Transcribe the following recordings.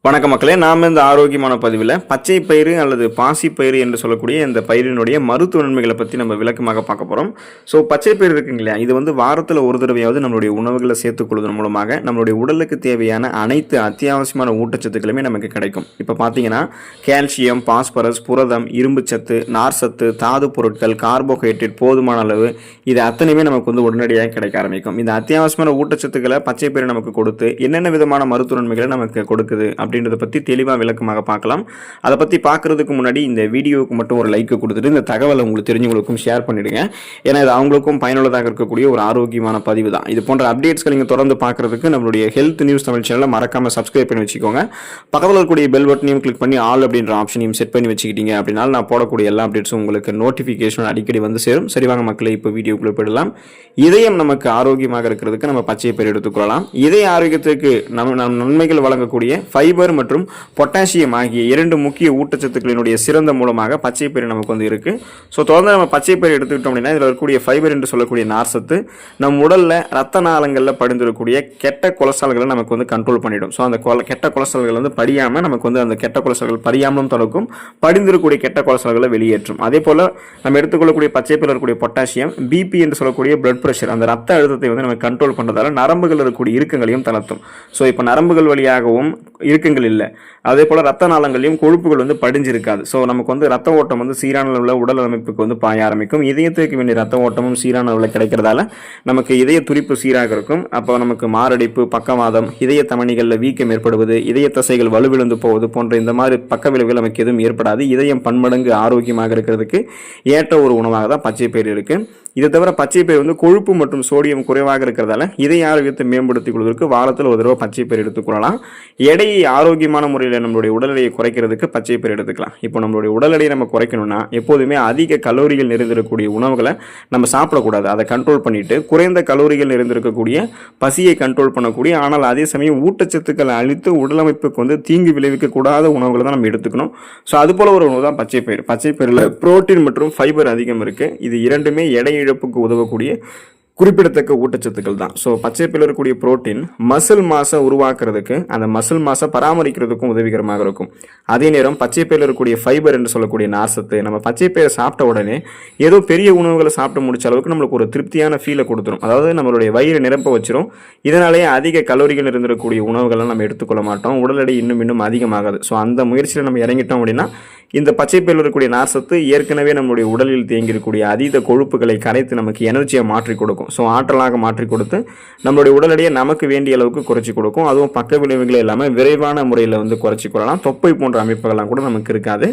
வணக்கம் மக்களே, நாம் இந்த ஆரோக்கியமான பதிவில் பச்சை பயிறு அல்லது பாசி பயிறு என்று சொல்லக்கூடிய இந்த பயிரினுடைய மருத்துவ நன்மைகளை பற்றி நம்ம விளக்கமாக பார்க்க போகிறோம். ஸோ பச்சை பயிறு இருக்குங்க இல்லையா, இது வந்து வாரத்தில் ஒரு தடவையாவது நம்மளுடைய உணவுகளை சேர்த்துக்கொள்வதன் மூலமாக நம்மளுடைய உடலுக்கு தேவையான அனைத்து அத்தியாவசியமான ஊட்டச்சத்துக்களுமே நமக்கு கிடைக்கும். இப்போ பார்த்தீங்கன்னா கால்சியம், பாஸ்பரஸ், புரதம், இரும்பு சத்து, நார் சத்து, தாது பொருட்கள், கார்போஹைட்ரேட் போதுமான அளவு இது அத்தனையுமே நமக்கு வந்து உடனடியாக கிடைக்க ஆரம்பிக்கும். இந்த அத்தியாவசியமான ஊட்டச்சத்துக்களை பச்சை பயிறு நமக்கு கொடுத்து என்னென்ன விதமான மருத்துவ நன்மைகளை நமக்கு கொடுக்குது அப்படின்றத பற்றி தெளிவாக விளக்கமாக பார்க்கலாம். அதை பற்றி பார்க்குறதுக்கு முன்னாடி இந்த வீடியோவுக்கு மட்டும் ஒரு லைக் கொடுத்துட்டு இந்த தகவலை உங்களுக்கு தெரிஞ்சவங்களுக்கும் ஷேர் பண்ணிவிடுங்க. ஏன்னா இது அவங்களுக்கும் பயனுள்ளதாக இருக்கக்கூடிய ஒரு ஆரோக்கியமான பதிவு தான். இது போன்ற அப்டேட்ஸ்கள் நீங்கள் தொடர்ந்து பார்க்குறதுக்கு நம்மளுடைய ஹெல்த் நியூஸ் தமிழ் சேனலை மறக்காமல் சப்ஸ்கிரைப் பண்ணி வச்சுக்கோங்க. பக்கத்தில் இருக்கக்கூடிய பெல் பட்டனையும் கிளிக் பண்ணி ஆல் அப்படின்ற ஆப்ஷனையும் செட் பண்ணி வச்சுக்கிட்டீங்க அப்படின்னா நான் போடக்கூடிய எல்லா அப்டேட்ஸும் உங்களுக்கு நோட்டிஃபிகேஷன் அடிக்கடி வந்து சேரும். சரிவாங்க மக்களை, இப்போ வீடியோக்குள்ளே போயிடலாம். இதயம் நமக்கு ஆரோக்கியமாக இருக்கிறதுக்கு நம்ம பச்சை பயிர் எடுத்துக்கொள்ளலாம். இதய ஆரோக்கியத்துக்கு நன்மைகள் வழங்கக்கூடிய ஃபைபர் மற்றும் பொட்டாசியம் ஆகிய இரண்டு முக்கிய ஊட்டச்சத்துக்களினுடைய சிறந்த மூலமாக பச்சை பயிறு நமக்கு வந்து இருக்கு. ஸோ தொடர்ந்து நம்ம பச்சை பயிர் எடுத்துக்கிட்டோம் அப்படின்னா இதில் இருக்கக்கூடிய ஃபைபர் என்று சொல்லக்கூடிய நார் சத்து நம் உடல்ல ரத்த நாளங்களில் படிந்திருக்கக்கூடிய கெட்ட கொலஸ்ட்ரால்களை நமக்கு வந்து கண்ட்ரோல் பண்ணிடும். ஸோ அந்த கெட்ட கொலஸ்ட்ரால்கள் வந்து படியாமல் நமக்கு வந்து அந்த கெட்ட கொலஸ்ட்ரால்கள் படியாமலும் தடுக்கும், படிந்திருக்கக்கூடிய கெட்ட கொலஸ்ட்ரால்களை வெளியேற்றும். அதே போல நம்ம எடுத்துக்கொள்ளக்கூடிய பச்சை பயிரில் இருக்கக்கூடிய பொட்டாசியம் பிபி என்று சொல்லக்கூடிய பிளட் பிரஷர், அந்த ரத்த அழுத்தத்தை வந்து நம்ம கண்ட்ரோல் பண்ணுறதால நரம்புகள் இருக்கக்கூடிய இறுக்கங்களையும் தளர்த்தும். ஸோ இப்போ நரம்புகள் வழியாகவும் இறுக்கங்கள் இல்லை, அதே போல் ரத்த நாளங்களையும் கொழுப்புகள் வந்து படிஞ்சிருக்காது. ஸோ நமக்கு வந்து ரத்த ஓட்டம் வந்து சீரான அளவில் உடல் அமைப்புக்கு வந்து பாய ஆரம்பிக்கும். இதயத்துக்கு வேண்டிய ரத்த ஓட்டமும் சீரான அளவில் கிடைக்கிறதால நமக்கு இதய துடிப்பு சீராக இருக்கும். அப்போ நமக்கு மாரடைப்பு, பக்கவாதம், இதய தமனிகளில் வீக்கம் ஏற்படுவது, இதய தசைகள் வலுவிழந்து போவது போன்ற இந்த மாதிரி பக்க விளைவுகள் நமக்கு எதுவும் ஏற்படாது. இதயம் பன்மடங்கு ஆரோக்கியமாக இருக்கிறதுக்கு ஏற்ற ஒரு உணவாக தான் பச்சை பயிர் இருக்கு. இதை தவிர பச்சை பயிர் வந்து கொழுப்பு மற்றும் சோடியம் குறைவாக இருக்கிறதால இதய ஆரோக்கியத்தை மேம்படுத்திக் கொள்வதற்கு வாரத்தில் ஒரு தடவை பச்சை பயிர் எடுத்துக்கொள்ளலாம். எடையை ஆரோக்கியமான முறையில் நம்மளுடைய உடல் எடையை குறைக்கிறதுக்கு பச்சை பயிர் எடுத்துக்கலாம். இப்போ நம்மளுடைய உடல் எடையை நம்ம குறைக்கணும்னா எப்போதுமே அதிக கலோரிகள் நிறைந்திருக்கக்கூடிய உணவுகளை நம்ம சாப்பிடக்கூடாது. அதை கண்ட்ரோல் பண்ணிட்டு குறைந்த கலோரிகள் நிறைந்திருக்கக்கூடிய பசியை கண்ட்ரோல் பண்ணக்கூடிய ஆனால் அதே சமயம் ஊட்டச்சத்துக்களை அளித்து உடலமைப்புக்கு வந்து தீங்கு விளைவிக்க கூடாத உணவுகளை தான் நம்ம எடுத்துக்கணும். ஸோ அது போல ஒரு உணவு தான் பச்சை பயிர். பச்சை பயிரில் புரோட்டீன் மற்றும் ஃபைபர் அதிகம் இருக்கு. இது இரண்டுமே எடை இழப்புக்கு உதவக்கூடிய குறிப்பிடத்தக்க ஊட்டச்சத்துக்கள் தான். ஸோ பச்சை பயிரில் இருக்கக்கூடிய புரோட்டீன் மசில் மாசை உருவாக்குறதுக்கு, அந்த மசில் மாசை பராமரிக்கிறதுக்கும் உதவிகரமாக இருக்கும். அதே நேரம் பச்சை பயிரில் இருக்கக்கூடிய ஃபைபர் என்று சொல்லக்கூடிய நார்சத்து நம்ம பச்சை பயிரை சாப்பிட்ட உடனே ஏதோ பெரிய உணவுகளை சாப்பிட்டு முடிச்ச அளவுக்கு நம்மளுக்கு ஒரு திருப்தியான ஃபீலை கொடுத்துரும். அதாவது நம்மளுடைய வயிறு நிரப்ப வச்சிரும். இதனாலேயே அதிக கலோரிகள் இருந்திருக்கக்கூடிய உணவுகளை நம்ம எடுத்துக்கொள்ள மாட்டோம். உடல் எடை இன்னும் அதிகமாகாது. ஸோ அந்த முயற்சியில் நம்ம இறங்கிட்டோம் அப்படின்னா இந்த பச்சை பயிரில் இருக்கக்கூடிய நார்சத்து ஏற்கனவே நம்மளுடைய உடலில் தேங்கியிருக்கக்கூடிய அதீத கொழுப்புகளை கரைத்து நமக்கு எனர்ஜியை மாற்றி கொடுக்கும். ஸோ ஆற்றலாக மாற்றி கொடுத்து நம்மளுடைய உடல் எடையை நமக்கு வேண்டிய அளவுக்கு குறைச்சி கொடுக்கும். அதுவும் பக்க விளைவுகளை இல்லாமல் விரைவான முறையில் வந்து குறைச்சி கொள்ளலாம். தொப்பை போன்ற அமைப்புகள்லாம் கூட நமக்கு இருக்காது.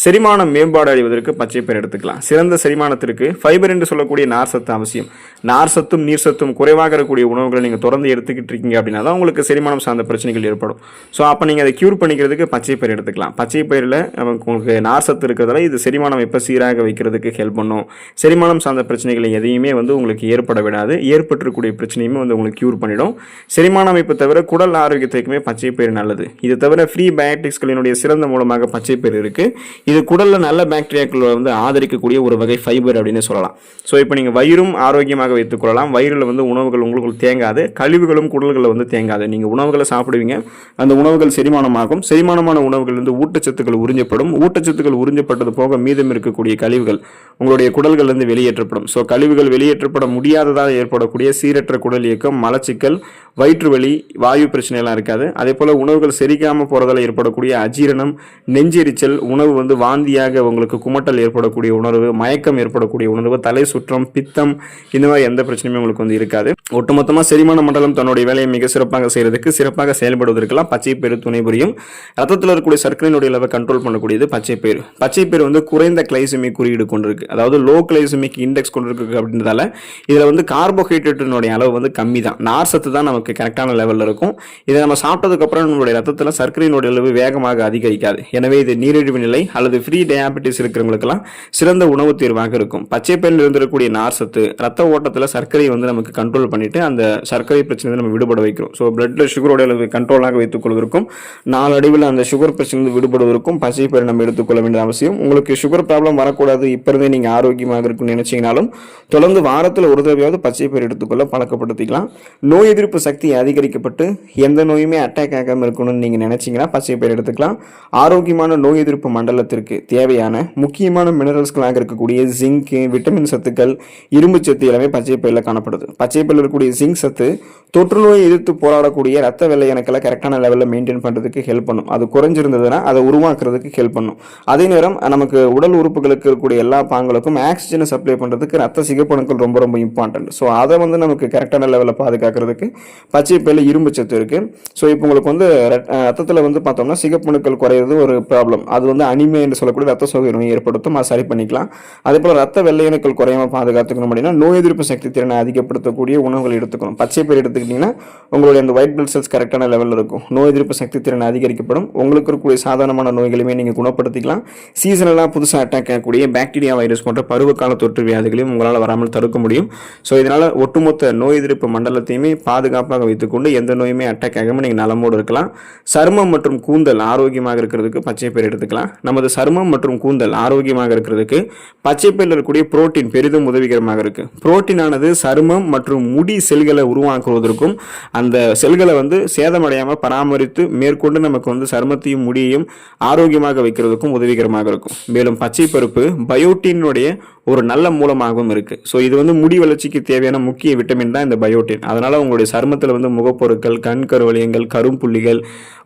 செரிமானம் மேம்பாடு அடைவதற்கு பச்சை பயிர் எடுத்துக்கலாம். சிறந்த செரிமானத்திற்கு ஃபைபர் என்று சொல்லக்கூடிய நார் சத்து அவசியம். நார் சத்தும் நீர் சத்தும் குறைவாக இருக்கக்கூடிய உணவுகளை நீங்கள் தொடர்ந்து எடுத்துக்கிட்டு இருக்கீங்க அப்படின்னா தான் உங்களுக்கு செரிமானம் சார்ந்த பிரச்சனைகள் ஏற்படும். ஸோ அப்போ நீங்கள் அதை கியூர் பண்ணிக்கிறதுக்கு பச்சை பயிர் எடுத்துக்கலாம். பச்சை பயிரில் நமக்கு நார் சத்து இருக்கிறதால இது செரிமானம் எப்போ சீராக வைக்கிறதுக்கு ஹெல்ப் பண்ணும். செரிமானம் சார்ந்த பிரச்சனைகளை எதையுமே வந்து உங்களுக்கு ஏற்பட விடாது. ஏற்பட்டிருக்கக்கூடிய பிரச்சனையுமே வந்து உங்களுக்கு கியூர் பண்ணிடும். செரிமான அமைப்பு தவிர குடல் ஆரோக்கியத்துக்குமே பச்சை பயிர் நல்லது. இது தவிர ஃப்ரீ பயோட்டிக்ஸ்களினுடைய சிறந்த மூலமாக பச்சை பயிர் இருக்கு. இது குடல்ல நல்ல பாக்டீரியாக்களை வந்து ஆதரிக்கக்கூடிய ஒரு வகை ஃபைபர் அப்படின்னு சொல்லலாம். ஸோ இப்போ நீங்கள் வயிறும் ஆரோக்கியமாக வைத்துக் கொள்ளலாம். வயிறில் வந்து உணவுகள் உங்களுக்கு தேங்காது, கழிவுகளும் குடல்களில் வந்து தேங்காது. நீங்கள் உணவுகளை சாப்பிடுவீங்க, அந்த உணவுகள் செரிமானமாகும். செரிமானமான உணவுகள் வந்து ஊட்டச்சத்துக்கள் உறிஞ்சப்படும். ஊட்டச்சத்துக்கள் உறிஞ்சப்பட்டது போக மீதம் இருக்கக்கூடிய கழிவுகள் உங்களுடைய குடல்கள் இருந்து வெளியேற்றப்படும். ஸோ கழிவுகள் வெளியேற்றப்பட முடியாததால் ஏற்படக்கூடிய சீரற்ற குடல் இயக்கம், மலச்சிக்கல், வயிற்று வலி, வாயு பிரச்சனை எல்லாம் இருக்காது. அதே போல உணவுகள் செரிக்காம போறதால ஏற்படக்கூடிய அஜீரணம், நெஞ்செரிச்சல், உணவு வந்து வாந்தியாக உங்களுக்கு குமட்டல் ஏற்படக்கூடிய உணர்வு, மயக்கம் ஏற்படக்கூடிய உணர்வு, தலை சுற்றம், பித்தம், இந்த மாதிரி எந்த பிரச்சனையுமே உங்களுக்கு வந்து இருக்காது. ஒட்டுமொத்தமாக செரிமான மண்டலம் தன்னுடைய வேலையை மிக சிறப்பாக செய்யறதுக்கு, சிறப்பாக செயல்படுவதற்கெல்லாம் பச்சை பயிர் துணை புரியும். ரத்தத்தில் இருக்கக்கூடிய சர்க்கரையினுடைய அளவை கண்ட்ரோல் பண்ணக்கூடியது பச்சை பயிர். பச்சை பயிர் வந்து குறைந்த கிளைசமிக் குறியீடு கொண்டிருக்கு, அதாவது லோ கிளைசமிக் இண்டெக்ஸ் கொண்டிருக்கு. அப்படின்றதால இதுல வந்து கார்போஹைட்ரேட்டினுடைய அளவு வந்து கம்மி தான். நார் சத்து தான் நமக்கு கரெக்டான லெவலில் இருக்கும். இதை நம்ம சாப்பிட்டதுக்கு அப்புறம் நம்மளுடைய ரத்தத்தில் சர்க்கரையினுடைய அளவு வேகமாக அதிகரிக்காது. எனவே இது நீரிழிவு நிலை அல்லது ஃப்ரீ டயாபெட்டிஸ் இருக்கிறவங்களுக்கெல்லாம் சிறந்த உணவு தேர்வாக இருக்கும். பச்சை பயிரில் இருந்திருக்கக்கூடிய நார் சத்து ரத்த ஓட்டத்தில் சர்க்கரை வந்து நமக்கு கண்ட்ரோல் பண்ணிட்டு அந்த சர்க்கரை பிரச்சனை நம்ம விடுபட வைக்கிறோம். ஸோ பிளட்ல சுகரோட அளவு கண்ட்ரோலாக வைத்துக் கொள்வதற்கும் நாளடைவில் அந்த சுகர் பிரச்சனை விடுபடுவதற்கும் பச்சை பயிர் நம்ம எடுத்துக்கொள்ள வேண்டிய அவசியம். உங்களுக்கு சுகர் ப்ராப்ளம் வரக்கூடாது, இப்போ இருந்தே நீங்கள் ஆரோக்கியமாக இருக்குன்னு நினைச்சீங்கனாலும் தொடர்ந்து வாரத்தில் ஒரு தடவையாவது பச்சை பயிர் எடுத்துக்கொள்ள பழக்கப்படுத்திக்கலாம். நோய் எதிர்ப்பு சக்தி அதிகரிக்கப்பட்டு எந்த நோயுமே அட்டாக் ஆகாமல் இருக்கணும்னு நீங்கள் நினைச்சீங்கன்னா பச்சை பயிர் எடுத்துக்கலாம். ஆரோக்கியமான நோய் எதிர்ப்பு மண்டலத்திற்கு தேவையான முக்கியமான மினரல்ஸ்களாக இருக்கக்கூடிய ஜிங்க், விட்டமின் சத்துக்கள், இரும்பு சத்து எல்லாமே பச்சை பயிரில் காணப்படுது. பச்சை பயிரில் இருக்கக்கூடிய ஜிங்க் சத்து தொற்று நோயை எதிர்த்து போராடக்கூடிய ரத்த வெள்ளை அணுக்களை கரெக்டான லெவலில் மெயின்டைன் பண்ணுறதுக்கு ஹெல்ப் பண்ணும். அது குறைஞ்சிருந்ததுன்னா அதை உருவாக்குறதுக்கு ஹெல்ப் பண்ணும். அதே நேரம் நமக்கு உடல் உறுப்புகளுக்கு இருக்கக்கூடிய எல்லா பாங்களுக்கும் ஆக்சிஜனை சப்ளை பண்ணுறதுக்கு ரத்த சிகப்பணுக்கள் ரொம்ப ரொம்ப இம்பார்ட்டன்ட். ஸோ அதை வந்து நமக்கு கரெக்டான லெவலில் பாதுகாக்கிறதுக்கு பச்சை பயிரில் இரும்பு சத்து இருக்குது. ஸோ இப்போ உங்களுக்கு வந்து ரத்தத்தில் வந்து பார்த்தோம்னா சிகப்பணுக்கள் குறையிறது ஒரு ப்ராப்ளம். அது வந்து அனிமே என்று சொல்லக்கூடிய ரத்த சோகை நோயை ஏற்படுத்தும். அதை சரி பண்ணிக்கலாம். அதே போல் ரத்த வெள்ளை அணுக்கள் குறையாமல் பாதுகாத்துக்கணும் அப்படின்னா நோய் எதிர்ப்பு சக்தி திறனை அதிகப்படுத்தக்கூடிய உணவுகள் எடுத்துக்கணும். பச்சை பயிர் எடுத்துக்கிட்டிங்கன்னா உங்களுடைய அந்த ஒயிட் பிளட் செல்ஸ் கரெக்டான லெவலில் இருக்கும். நோய் எதிர்ப்பு சக்தி திறனை அதிகரிக்கப்படும். உங்களுக்கு இருக்கக்கூடிய சாதாரணமான நோய்களையுமே நீங்கள் குணப்படுத்திக்கலாம். சீசனலாக புதுசாக அட்டாக் ஆகக்கூடிய பாக்டீரியா, வைரஸ் போன்ற பருவகால தொற்று வியாதிகளையும் உங்களால் வராமல் தடுக்க முடியும். ஸோ இதனால் ஒட்டுமொத்த நோய் எதிர்ப்பு மண்டலத்தையுமே பாதுகாப்பாக வைத்துக்கொண்டு எந்த நோயுமே அட்டாக் ஆகாமல் நீங்கள் நலமோடு இருக்கலாம். சருமம் மற்றும் கூந்தல் ஆரோக்கியமாக இருக்கிறதுக்கு பச்சை பயிர் எடுத்துக்கலாம். நமது சருமம் மற்றும் கூந்தல் ஆரோக்கியமாக இருக்கிறதுக்கு பச்சை பயிரில் இருக்கக்கூடிய புரோட்டீன் பெரிதும் உதவிகரமாக இருக்கு. புரோட்டீன் ஆனது சருமம் மற்றும் முடி செல்களை உருவாக்குவதற்கும் அந்த செல்களை வந்து சேதமடையாமல் பராமரித்து மேற்கொண்டு நமக்கு வந்து சருமத்தையும் முடியையும் ஆரோக்கியமாக வைக்கிறதுக்கும் உதவிகரமாக இருக்கும். மேலும் பச்சை பருப்பு பயோட்டினுடைய ஒரு நல்ல மூலமாகவும் இருக்கு. ஸோ இது வந்து முடி வளர்ச்சிக்கு தேவையான முக்கிய விட்டமின் தான் இந்த பயோட்டின். அதனால உங்களுடைய சருமத்தில் வந்து முகப்பொருட்கள், கண் கருவளையங்கள், கரும்புள்ளிகள்,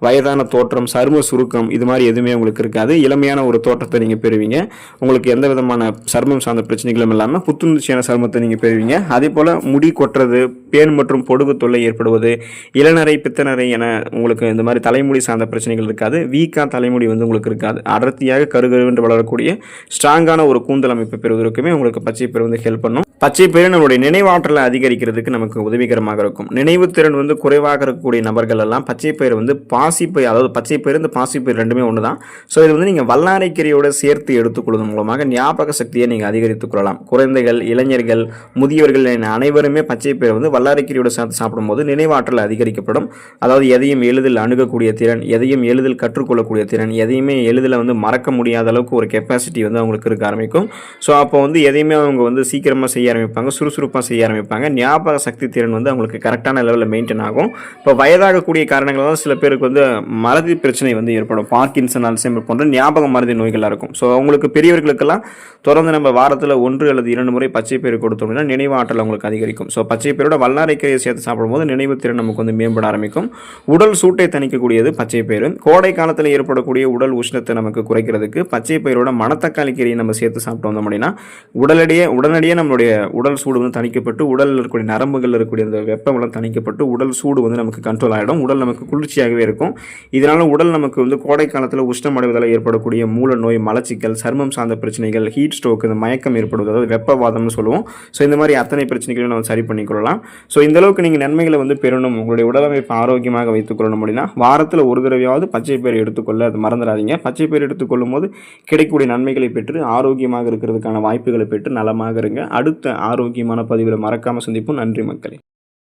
வயதான தோற்றம், சரும சுருக்கம் இது மாதிரி எதுவுமே உங்களுக்கு இருக்காது. இளமையான ஒரு தோற்றத்தை நீங்கள் பெறுவீங்க. உங்களுக்கு எந்த விதமான சருமம் சார்ந்த பிரச்சனைகளும் இல்லாமல் புத்துணர்ச்சியான சருமத்தை நீங்கள் பெறுவீங்க. அதே போல் முடி கொட்டுறது, பேன் மற்றும் பொடுகு தொல்லை ஏற்படுவது, இளநரை, பித்தநரை என உங்களுக்கு இந்த மாதிரி தலைமுடி சார்ந்த பிரச்சனைகள் இருக்காது. வீக்காக தலைமுடி வந்து உங்களுக்கு இருக்காது. அடர்த்தியாக கருகருவென்று வளரக்கூடிய ஸ்ட்ராங்கான ஒரு கூந்தல் அமைப்பு பெறுவதற்குமே உங்களுக்கு பச்சை பயிர் வந்து ஹெல்ப் பண்ணும். பச்சை பயிர் நம்மளுடைய நினைவாற்றலை அதிகரிக்கிறதுக்கு நமக்கு உதவிகரமாக இருக்கும். நினைவு திறன் வந்து குறைவாக இருக்கக்கூடிய நபர்கள் எல்லாம் பச்சை பயிர் வந்து பாசிப்பயிர், அதாவது பச்சை பயிர் இந்த பாசிப்பயிர் ரெண்டுமே ஒன்று தான். ஸோ இது வந்து நீங்கள் வல்லாரைக்கீரையோட சேர்த்து எடுத்துக்கொள்வதன் மூலமாக ஞாபக சக்தியை நீங்கள் அதிகரித்துக் கொள்ளலாம். குழந்தைகள், இளைஞர்கள், முதியவர்கள் என அனைவருமே பச்சை பயிர் வந்து வல்லாரைக்கீரையோட சேர்த்து சாப்பிடும்போது நினைவாற்றல் அதிகரிக்கப்படும். அதாவது எதையும் எளிதில் அணுகக்கூடிய திறன், எதையும் எளிதில் கற்றுக்கொள்ளக்கூடிய திறன், எதையுமே எளிதில் வந்து மறக்க முடியாத அளவுக்கு ஒரு கெப்பாசிட்டி வந்து அவங்களுக்கு இருக்க ஆரம்பிக்கும். ஸோ அப்போ வந்து எதையுமே அவங்க வந்து சீக்கிரமாக செய்ய ஆரம்பிப்பாங்க, சுறுசுறுப்பாக செய்ய ஆரம்பிப்பாங்க. ஞாபக சக்தி திறன் வந்து அவங்களுக்கு கரெக்டான லெவலில் மெயின்டைன் ஆகும். இப்போ வயதாகக்கூடிய காரணங்களால் சில பேருக்கு வந்து மறதி பிரச்சனை வந்து ஏற்படும். பார்க்கின்சன், அல்சைமர் போன்ற ஞாபக மறதி நோய்களாக இருக்கும். ஸோ அவங்களுக்கு பெரியவர்களுக்கெல்லாம் தொடர்ந்து நம்ம வாரத்தில் 1 அல்லது 2 முறை பச்சை பயிர் கொடுத்தோம் அப்படின்னா நினைவு ஆற்றல் அவங்களுக்கு அதிகரிக்கும். ஸோ பச்சை பயிரோட வல்லாரைக்கீரையை சேர்த்து சாப்பிடும்போது நினைவு திறன் நமக்கு வந்து மேம்பட ஆரம்பிக்கும். உடல் சூட்டை தணிக்கக்கூடியது பச்சை பயிர். கோடை காலத்தில் ஏற்படக்கூடிய உடல் உஷ்ணத்தை நமக்கு குறைக்கிறதுக்கு பச்சை பயிரோட மணத்தக்காளி கீரையை நம்ம சேர்த்து சாப்பிட்டு வந்தோம் அப்படின்னா உடனடியே நம்மளுடைய உடல் சூடு வந்து தணிக்கப்பட்டு உடலில் இருக்கக்கூடிய நரம்புகள் இருக்கக்கூடிய அந்த வெப்பமெல்லாம் தணிக்கப்பட்டு உடல் சூடு வந்து நமக்கு கண்ட்ரோல் ஆகிடும். உடல் நமக்கு குளிர்ச்சியாகவே இருக்கும். இதனால் உடல் நமக்கு வந்து கோடை காலத்தில் உஷ்ணம் அடைவதால் ஏற்படக்கூடிய மூல நோய், மலச்சிக்கல், சர்மம் சார்ந்த பிரச்சனைகள், ஹீட் ஸ்ட்ரோக், இந்த மயக்கம் ஏற்படுவது, அதாவது வெப்பவாதம்னு சொல்லுவோம். ஸோ இந்த மாதிரி அத்தனை பிரச்சனைகளையும் நம்ம சரி பண்ணிக்கொள்ளலாம். ஸோ இந்த அளவுக்கு நீங்கள் நன்மைகளை வந்து பெறணும், உங்களுடைய உடலமைப்பை ஆரோக்கியமாக வைத்துக்கொள்ளணும் அப்படின்னா வாரத்தில் ஒரு தடவையாவது பச்சை பயிர் எடுத்துக்கொள்ள அது மறந்துடாதீங்க. பச்சை பயிர் எடுத்துக்கொள்ளும் போது கிடைக்கக்கூடிய நன்மைகளை பெற்று ஆரோக்கியமாக இருக்கிறதுக்கான வாய்ப்புகளை பெற்று நலமாக இருங்க. அடுத்த ஆரோக்கியமான பதிவில் மறக்காமல் சந்திப்போம். நன்றி மக்களே.